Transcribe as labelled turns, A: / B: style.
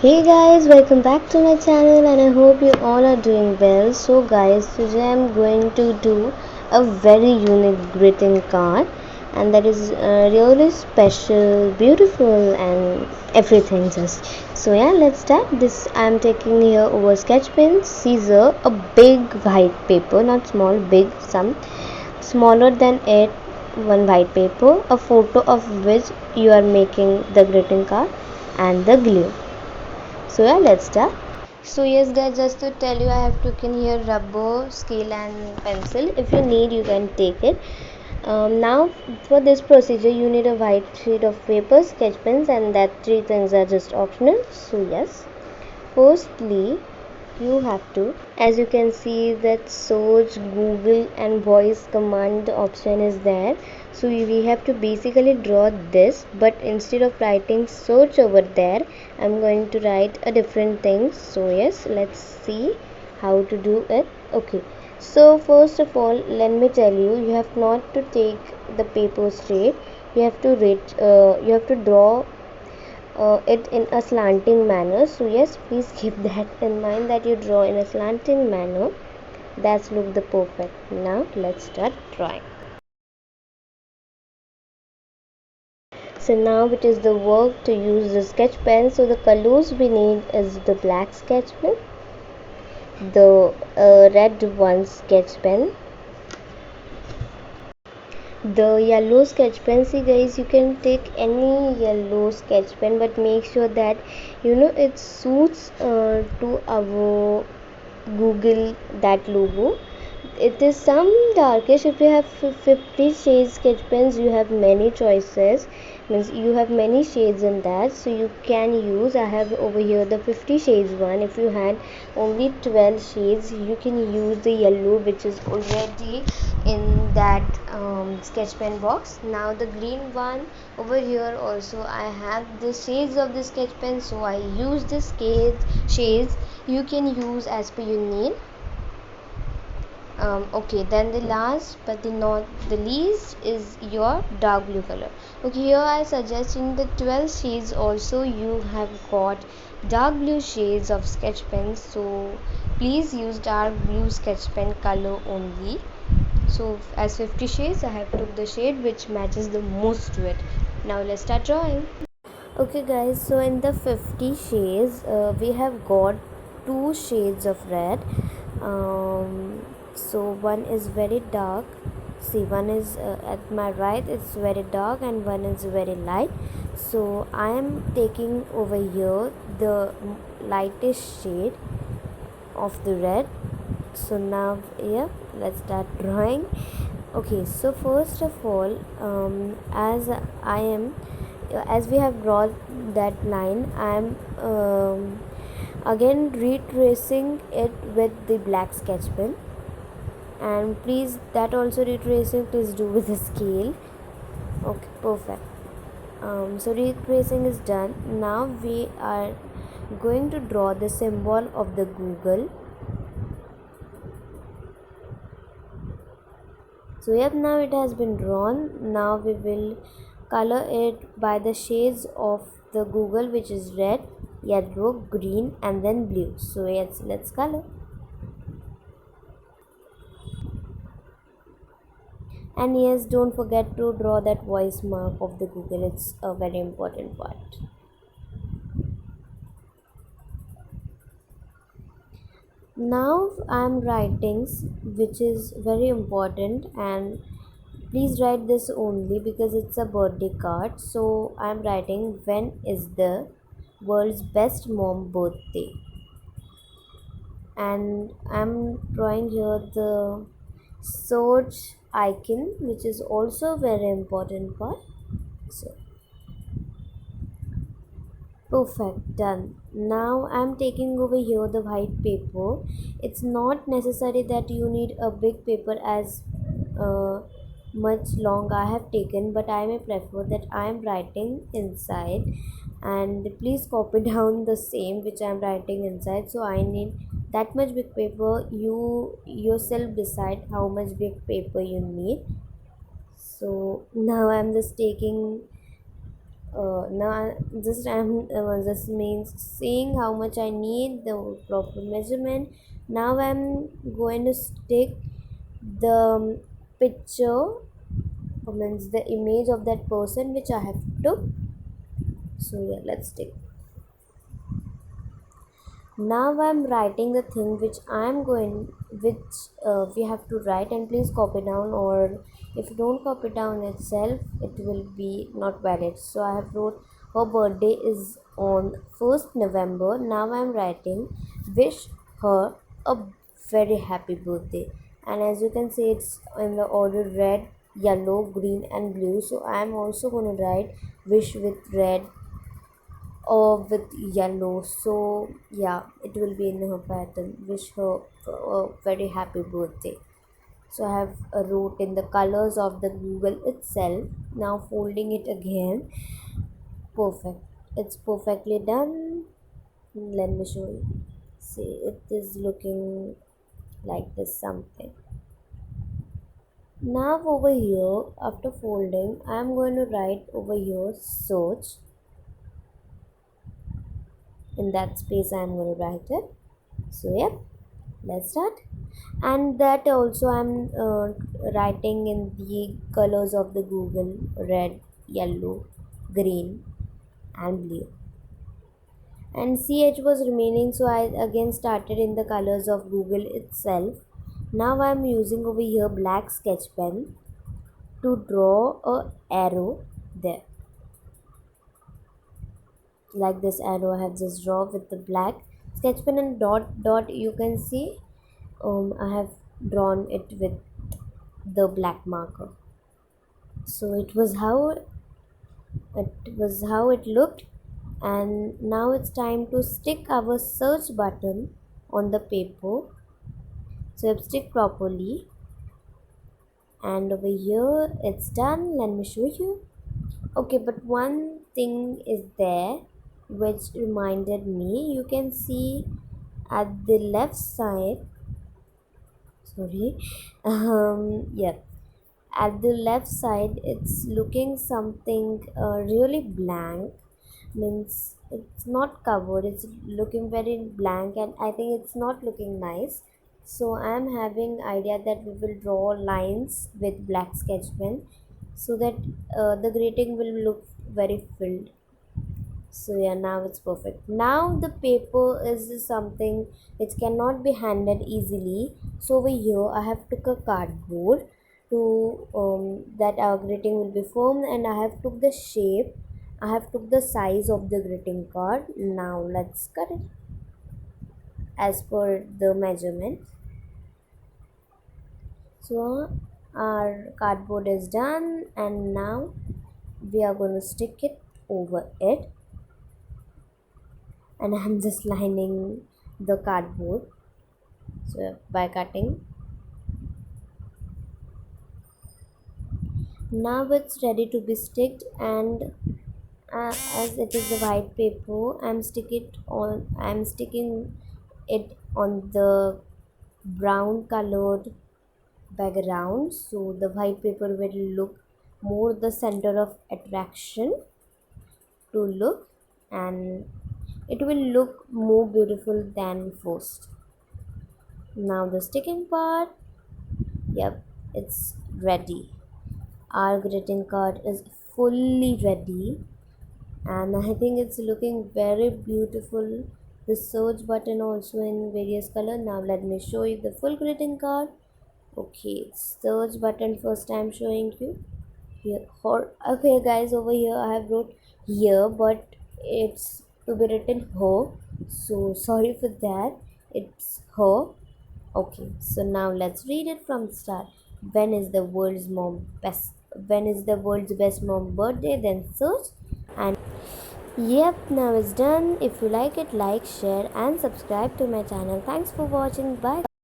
A: Hey guys, welcome back to my channel and I hope you all are doing well. So guys, today I'm going to do a very unique greeting card, and that is really special, beautiful and everything just. So yeah, let's start. This I'm taking here over sketch pen, scissor, a big white paper, not small, big, some smaller than it, one white paper, a photo of which you are making the greeting card, and the glue. So yeah, let's start. So yes guys, just to tell you, I have taken here rubber, scale and pencil. If you need, you can take it. Now for this procedure you need a white sheet of paper, sketch pens, and that three things are just optional. So yes, firstly you have to, as you can see, that search, Google and voice command option is there. So we have to basically draw this, but instead of writing search over there, I'm going to write a different thing. So yes, let's see how to do it. Okay, so first of all, let me tell you, you have not to take the paper straight. You have to you have to draw it in a slanting manner. So yes, please keep that in mind, that you draw in a slanting manner. That's look the perfect. Now let's start drawing. So now it is the work to use the sketch pen. So the colors we need is the black sketch pen, the red one sketch pen, the yellow sketch pen. See guys, you can take any yellow sketch pen, but make sure that it suits to our Google that logo. It is some darkish. If you have 50 shades sketch pens, you have many choices, means you have many shades in that, so you can use, I have over here the 50 shades one. If you had only 12 shades, you can use the yellow which is already in that sketch pen box. Now the green one, over here also I have the shades of the sketch pen, so I use the shades. You can use as per your need. Okay, then the last but the not the least is your dark blue color. Okay, here I suggest in the 12 shades also you have got dark blue shades of sketch pens, so please use dark blue sketch pen color only. So as 50 shades, I have took the shade which matches the most to it. Now let's start drawing. Okay guys, so in the 50 shades we have got two shades of red. So one is very dark. See, one is at my right, it's very dark, and one is very light. So I am taking over here the lightest shade of the red. So now here, let's start drawing. Okay, so first of all, as we have drawn that line, I am again retracing it with the black sketch pen, and please, that also retracing, please do with the scale. Okay, perfect. So retracing is done. Now we are going to draw the symbol of the Google. So yep, now it has been drawn. Now we will color it by the shades of the Google, which is red, yellow, green and then blue. So yes, let's color. And yes, don't forget to draw that voice mark of the Google. It's a very important part. Now I'm writing, which is very important, and please write this only because it's a birthday card. So I'm writing, when is the world's best mom birthday? And I'm drawing here the search icon, which is also a very important part. So perfect, done. Now I'm taking over here the white paper. It's not necessary that you need a big paper as much long I have taken, but I may prefer that I am writing inside, and please copy down the same which I am writing inside. So I need that much big paper. You yourself decide how much big paper you need. So now I'm just taking Now this means seeing how much I need the proper measurement. Now I'm going to stick the picture, means the image of that person which I have took. So yeah, let's take. Now I'm writing the thing which I'm going, which we have to write, and please copy down, or if you don't copy down itself, it will be not valid. So I have wrote her birthday is on 1st November. Now I'm writing wish her a very happy birthday, and as you can see, it's in the order red, yellow, green, and blue. So I'm also gonna write wish with red with yellow. So yeah, it will be in her pattern. Wish her a very happy birthday. So I have wrote in the colors of the Google itself. Now folding it again. Perfect. It's perfectly done. Let me show you. See, it is looking like this something. Now over here, after folding, I'm going to write over here search. In that space I'm going to write it. So yep, let's start. And that also I'm writing in the colors of the Google: red, yellow, green, and blue. And ch was remaining, so I again started in the colors of Google itself. Now I'm using over here black sketch pen to draw a arrow there, like this arrow I have just drawn with the black sketch pen, and dot you can see I have drawn it with the black marker. So it looked. And now it's time to stick our search button on the paper. So I've stick properly, and over here it's done. Let me show you. Okay, but one thing is there which reminded me. You can see at the left side, sorry, yeah, at the left side it's looking something really blank, means it's not covered, it's looking very blank, and I think it's not looking nice. So I'm having idea that we will draw lines with black sketch pen, so that the grating will look very filled. So yeah, now it's perfect. Now the paper is something which cannot be handled easily. So over here I have took a cardboard to that our greeting will be formed, and I have took the shape, I have took the size of the greeting card. Now let's cut it as per the measurement. So our cardboard is done, and now we are going to stick it over it, and I'm just lining the cardboard, so by cutting. Now it's ready to be sticked, and as it is the white paper, I'm sticking it on the brown colored background, so the white paper will look more the center of attraction to look, and it will look more beautiful than first. Now the sticking part, yep, it's ready. Our greeting card is fully ready, and I think it's looking very beautiful. The search button also in various color. Now let me show you the full greeting card. Okay, search button first I'm showing you here. Okay guys, over here I have wrote here, but it's to be written her, so sorry for that. It's her. Okay, so now let's read it from start. When is the world's mom best? When is the world's best mom birthday? Then search, and yep, now it's done. If you like it, like, share, and subscribe to my channel. Thanks for watching. Bye.